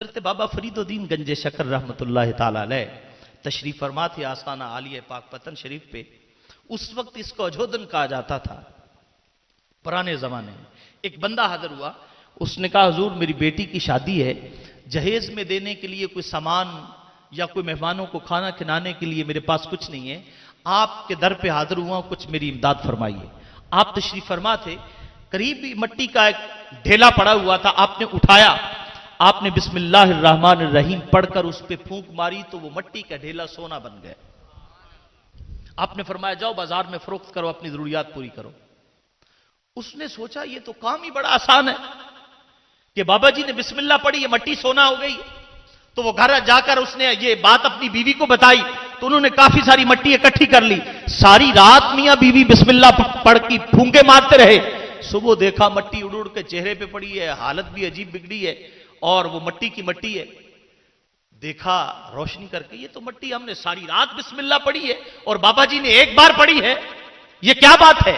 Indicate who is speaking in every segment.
Speaker 1: حضرت بابا فریدالدین گنج شکر رحمت اللہ تعالی علیہ تشریف فرما تھے آستانہ عالیہ پاک پتن شریف پہ. اس وقت اس کو اجودن کہا جاتا تھا. پرانے زمانے میں ایک بندہ حاضر ہوا. اس نے کہا حضور میری بیٹی کی شادی ہے, جہیز میں دینے کے لیے کوئی سامان یا کوئی مہمانوں کو کھانا کھلانے کے لیے میرے پاس کچھ نہیں ہے, آپ کے در پہ حاضر ہوا, کچھ میری امداد فرمائیے. آپ تشریف فرما تھے. قریب ہی مٹی کا ایک ڈھیلا پڑا ہوا تھا, آپ نے اٹھایا, آپ نے بسم اللہ الرحمن الرحیم پڑھ کر اس پہ پھونک ماری تو وہ مٹی کا ڈھیلا سونا بن گیا. آپ نے فرمایا جاؤ بازار میں فروخت کرو, اپنی ضروریات پوری کرو. اس نے سوچا یہ تو کام ہی بڑا آسان ہے کہ بابا جی نے بسم اللہ پڑھی, یہ مٹی سونا ہو گئی. تو وہ گھر جا کر اس نے یہ بات اپنی بیوی کو بتائی تو انہوں نے کافی ساری مٹی اکٹھی کر لی. ساری رات میاں بیوی بسم اللہ پڑھ کی پھونکے مارتے رہے. صبح دیکھا مٹی اڑ اڑ کے چہرے پہ پڑی ہے, حالت بھی عجیب بگڑی ہے اور وہ مٹی کی مٹی ہے. دیکھا روشنی کر کے, یہ تو مٹی ہم نے ساری رات بسم اللہ پڑھی ہے اور بابا جی نے ایک بار پڑھی ہے, یہ کیا بات ہے.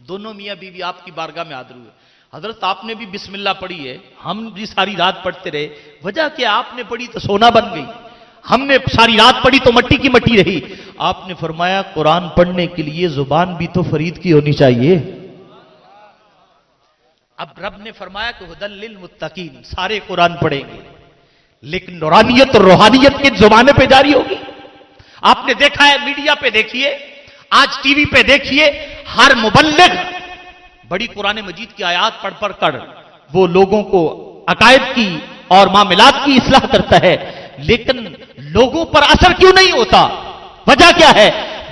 Speaker 1: دونوں میاں بیوی آپ کی بارگاہ میں حاضر ہوئے. حضرت آپ نے بھی بسم اللہ پڑھی ہے, ہم بھی ساری رات پڑھتے رہے, وجہ کہ آپ نے پڑھی تو سونا بن گئی, ہم نے ساری رات پڑھی تو مٹی کی مٹی رہی. آپ نے فرمایا قرآن پڑھنے کے لیے زبان بھی تو فرید کی ہونی چاہیے. اب رب نے فرمایا کہ ہدی للمتقین, سارے قرآن پڑھیں گے لیکن نورانیت اور روحانیت کے زمانے پہ جاری ہوگی. آپ نے دیکھا ہے, میڈیا پہ دیکھیے, آج ٹی وی پہ دیکھیے, ہر مبلغ بڑی قرآن مجید کی آیات پڑھ پڑھ کر وہ لوگوں کو عقائد کی اور معاملات کی اصلاح کرتا ہے, لیکن لوگوں پر اثر کیوں نہیں ہوتا؟ وجہ کیا ہے؟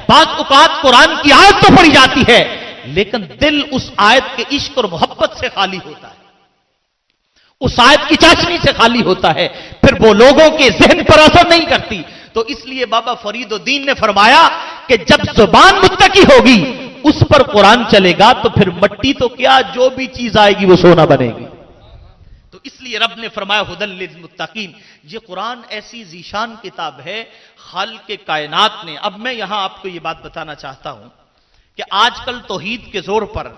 Speaker 1: بعض اوقات قرآن کی آیت تو پڑھی جاتی ہے لیکن دل اس آیت کے عشق اور محبت سے خالی ہوتا ہے, اس آیت کی چاشنی سے خالی ہوتا ہے, پھر وہ لوگوں کے ذہن پر اثر نہیں کرتی. تو اس لیے بابا فریدالدین نے فرمایا کہ جب زبان متقی ہوگی اس پر قرآن چلے گا تو پھر مٹی تو کیا, جو بھی چیز آئے گی وہ سونا بنے گی. تو اس لیے رب نے فرمایا ہدی للمتقین. یہ قرآن ایسی ذیشان کتاب ہے خالق کائنات نے. اب میں یہاں آپ کو یہ بات بتانا چاہتا ہوں کہ آج کل توحید کے زور پر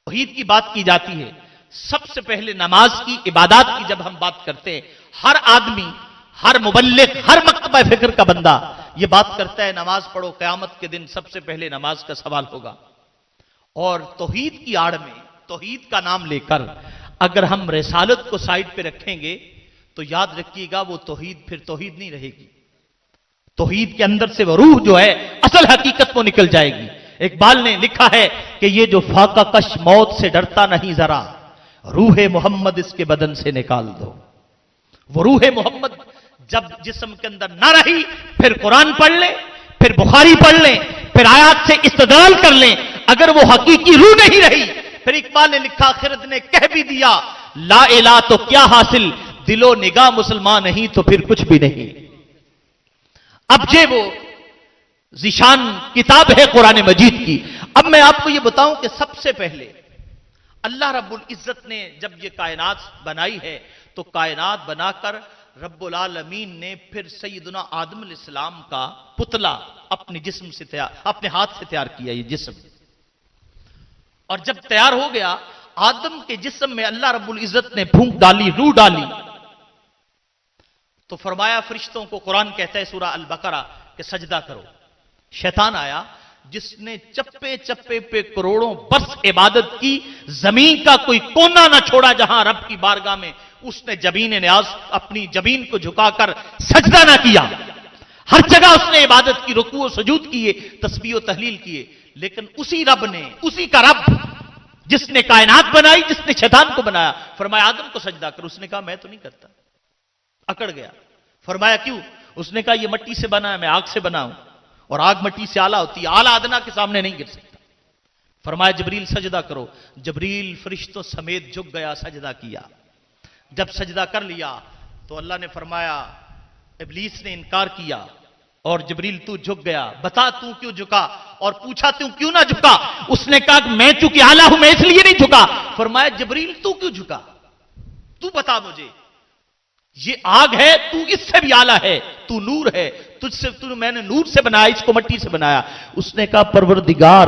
Speaker 1: توحید کی بات کی جاتی ہے. سب سے پہلے نماز کی, عبادات کی جب ہم بات کرتے ہیں, ہر آدمی, ہر مبلغ, ہر مکتبہ فکر کا بندہ یہ بات کرتا ہے نماز پڑھو, قیامت کے دن سب سے پہلے نماز کا سوال ہوگا. اور توحید کی آڑ میں توحید کا نام لے کر اگر ہم رسالت کو سائیڈ پہ رکھیں گے تو یاد رکھیے گا وہ توحید پھر توحید نہیں رہے گی. توحید کے اندر سے وہ روح جو ہے اصل حقیقت وہ نکل جائے گی. اقبال نے لکھا ہے کہ یہ جو فاقہ کش موت سے ڈرتا نہیں ذرا, روح محمد اس کے بدن سے نکال دو. وہ روح محمد جب جسم کے اندر نہ رہی پھر قرآن پڑھ لیں, پھر بخاری پڑھ لیں, پھر آیات سے استدلال کر لیں, اگر وہ حقیقی روح نہیں رہی پھر اقبال نے لکھا خرد نے کہہ بھی دیا لا الہ تو کیا حاصل, دل و نگاہ مسلمان نہیں تو پھر کچھ بھی نہیں. اب یہ وہ ذیشان کتاب ہے قرآن مجید کی. اب میں آپ کو یہ بتاؤں کہ سب سے پہلے اللہ رب العزت نے جب یہ کائنات بنائی ہے تو کائنات بنا کر رب العالمین نے پھر سیدنا آدم علیہ السلام کا پتلا اپنے جسم سے اپنے ہاتھ سے تیار کیا. یہ جسم اور جب تیار ہو گیا آدم کے جسم میں اللہ رب العزت نے پھونک ڈالی, روح ڈالی, تو فرمایا فرشتوں کو, قرآن کہتا ہے سورہ البقرہ کہ سجدہ کرو. شیطان آیا جس نے چپے چپے پہ کروڑوں برس عبادت کی, زمین کا کوئی کونا نہ چھوڑا جہاں رب کی بارگاہ میں اس نے جبین نیاز اپنی جبین کو جھکا کر سجدہ نہ کیا. ہر جگہ اس نے عبادت کی, رکوع و سجود کیے, تسبیح و تحلیل کیے. لیکن اسی رب نے, اسی کا رب جس نے کائنات بنائی, جس نے شیطان کو بنایا, فرمایا آدم کو سجدہ کر. اس نے کہا میں تو نہیں کرتا, اکڑ گیا. فرمایا کیوں؟ اس نے کہا یہ مٹی سے بنا ہے, میں آگ سے بنا ہوں اور آگ مٹی سے اعلیٰ ہوتی ہے, اعلیٰ ادنا کے سامنے نہیں گر سکتا. فرمایا جبریل سجدہ کرو. جبریل فرشتوں سمیت جھک گیا, سجدہ کیا. جب سجدہ کر لیا تو اللہ نے فرمایا, ابلیس نے انکار کیا اور جبریل تو جھک گیا, بتا تو کیوں جھکا, اور پوچھا تو کیوں نہ جھکا. اس نے کہا کہ میں چونکہ اعلیٰ ہوں میں اس لیے نہیں جھکا. فرمایا جبریل تو کیوں جھکا, تو بتا مجھے, یہ آگ ہے, تو اس سے بھی اعلیٰ ہے, تو نور ہے, تجھ سے میں نے نور سے بنایا, اس کو مٹی سے بنایا. اس نے کہا پروردگار